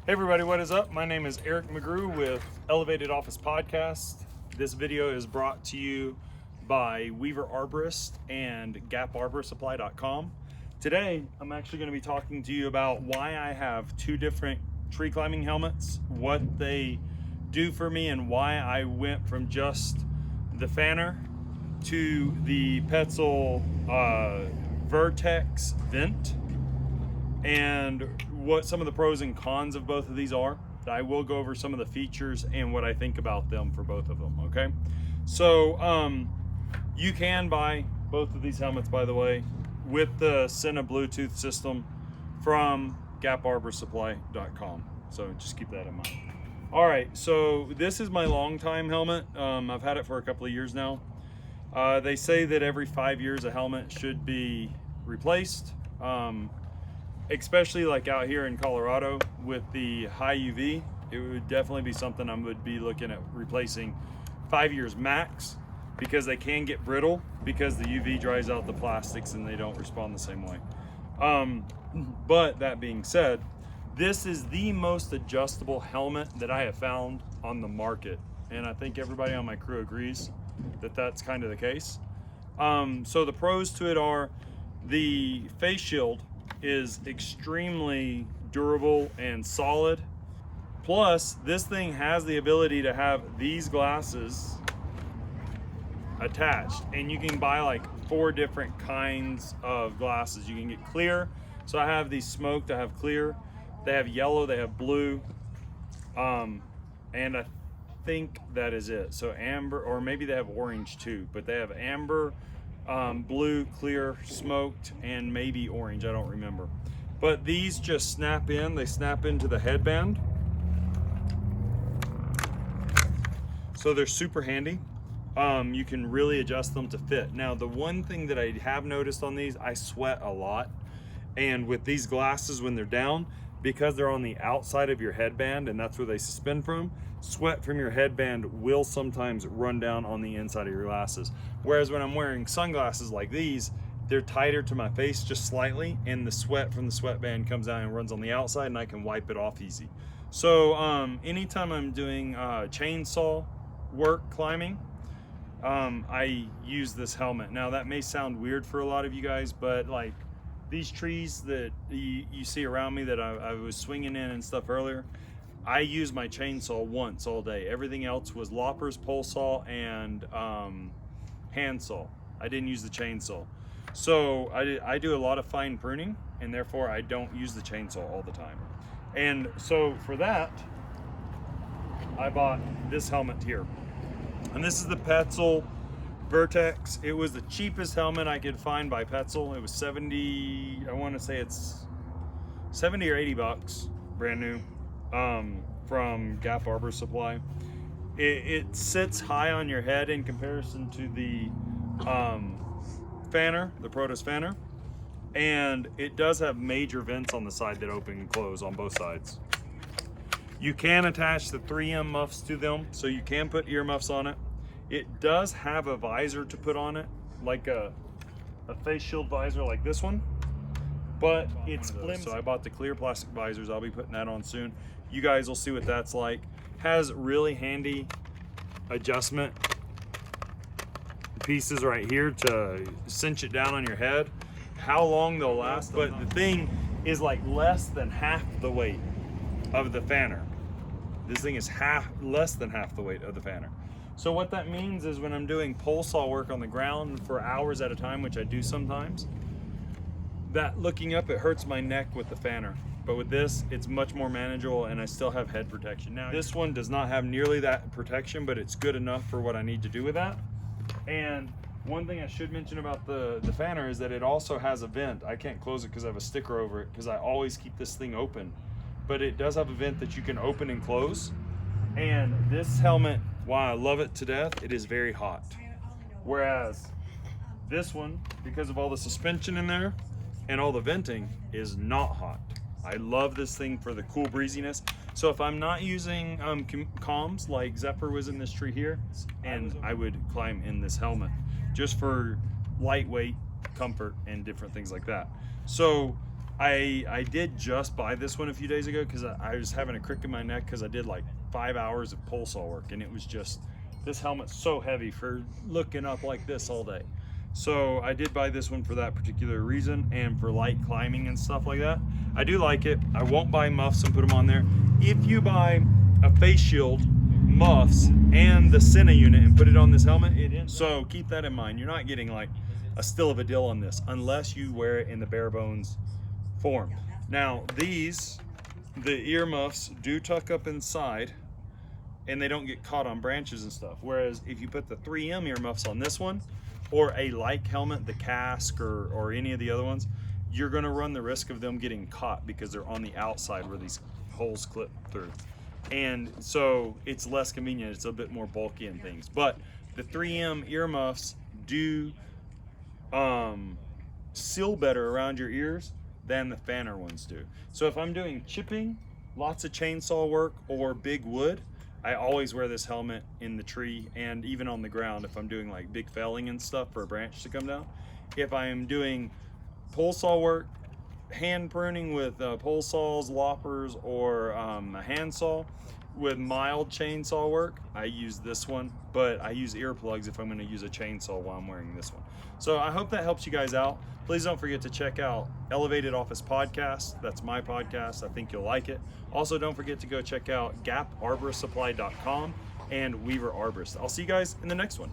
Hey everybody, what is up? My name is Eric McGrew with Elevated Office Podcast. This video is brought to you by Weaver Arborist and GapArborSupply.com. Today, I'm actually going to be talking to you about why I have two different tree climbing helmets, what they do for me, and why I went from just the Pfanner to the Petzl Vertex Vent, and what some of the pros and cons of both of these are. I will go over some of the features and what I think about them for both of them, okay? So you can buy both of these helmets, by the way, with the Sena Bluetooth system from GapArborSupply.com. So just keep that in mind. All right, so this is my long time helmet. I've had it for a couple of years now. They say that every 5 years a helmet should be replaced. Especially like out here in Colorado with the high UV, it would definitely be something I would be looking at replacing 5 years max, because they can get brittle because the UV dries out the plastics and they don't respond the same way. But that being said, this is the most adjustable helmet that I have found on the market. And I think everybody on my crew agrees that that's kind of the case. So the pros to it are the face shield is extremely durable and solid. Plus, this thing has the ability to have these glasses attached, and you can buy like 4 different kinds of glasses. You can get clear. So I have these smoked, I have clear, they have yellow, they have blue, and I think that is it. So amber, or maybe they have orange too, but they have amber, blue, clear, smoked, and maybe orange, I don't remember. But these just snap in, they snap into the headband. So they're super handy. You can really adjust them to fit. Now, the one thing that I have noticed on these, I sweat a lot. And with these glasses, when they're down, because they're on the outside of your headband and that's where they suspend from, sweat from your headband will sometimes run down on the inside of your glasses. Whereas when I'm wearing sunglasses like these, they're tighter to my face just slightly, and the sweat from the sweatband comes out and runs on the outside, and I can wipe it off easy. So anytime I'm doing chainsaw work climbing, I use this helmet. Now that may sound weird for a lot of you guys, but like these trees that you see around me that I was swinging in and stuff earlier, I use my chainsaw once all day. Everything else was loppers, pole saw, and handsaw. I didn't use the chainsaw. So I do a lot of fine pruning, and therefore I don't use the chainsaw all the time. And so for that, I bought this helmet here. And this is the Petzl Vertex. It was the cheapest helmet I could find by Petzl. It was 70, I want to say it's 70 or 80 bucks, brand new, from Gap Arbor Supply. It sits high on your head in comparison to the Pfanner, the Protos Pfanner, and it does have major vents on the side that open and close on both sides. You can attach the 3M muffs to them, so you can put earmuffs on it. It does have a visor to put on it, like a face shield visor like this one, but it's flimsy. So I bought the clear plastic visors. I'll be putting that on soon. You guys will see what that's like. Has really handy adjustment pieces right here to cinch it down on your head. How long they'll last, but the thing is like less than half the weight of the Pfanner. This thing is less than half the weight of the Pfanner. So what that means is when I'm doing pole saw work on the ground for hours at a time, which I do sometimes, that looking up, it hurts my neck with the Pfanner. But with this, it's much more manageable, and I still have head protection. Now, this one does not have nearly that protection, but it's good enough for what I need to do with that. And one thing I should mention about the Pfanner is that it also has a vent. I can't close it because I have a sticker over it, because I always keep this thing open. But it does have a vent that you can open and close. And this helmet, while I love it to death, it is very hot. Whereas this one, because of all the suspension in there and all the venting, is not hot. I love this thing for the cool breeziness. So if I'm not using comms, like Zephyr was in this tree here, and I would climb in this helmet just for lightweight comfort and different things like that. So I did just buy this one a few days ago because I was having a crick in my neck because I did like 5 hours of pole saw work, and it was just, this helmet's so heavy for looking up like this all day. So I did buy this one for that particular reason, and for light climbing and stuff like that. I do like it. I won't buy muffs and put them on there. If you buy a face shield, muffs, and the Senna unit and put it on this helmet, so keep that in mind. You're not getting like a still of a deal on this unless you wear it in the bare bones form. Now these, the ear muffs do tuck up inside and they don't get caught on branches and stuff. Whereas if you put the 3M earmuffs on this one, or a like helmet, the Cask or any of the other ones, you're gonna run the risk of them getting caught because they're on the outside where these holes clip through. And so it's less convenient, it's a bit more bulky and things. But the 3M earmuffs do seal better around your ears than the Pfanner ones do. So if I'm doing chipping, lots of chainsaw work, or big wood, I always wear this helmet in the tree and even on the ground if I'm doing like big felling and stuff for a branch to come down. If I am doing pole saw work, hand pruning with pole saws, loppers, or a hand saw with mild chainsaw work, I use this one, but I use earplugs if I'm going to use a chainsaw while I'm wearing this one. So I hope that helps you guys out. Please don't forget to check out Elevated Office Podcast. That's my podcast. I think you'll like it. Also, don't forget to go check out gaparboristsupply.com and Weaver Arborist. I'll see you guys in the next one.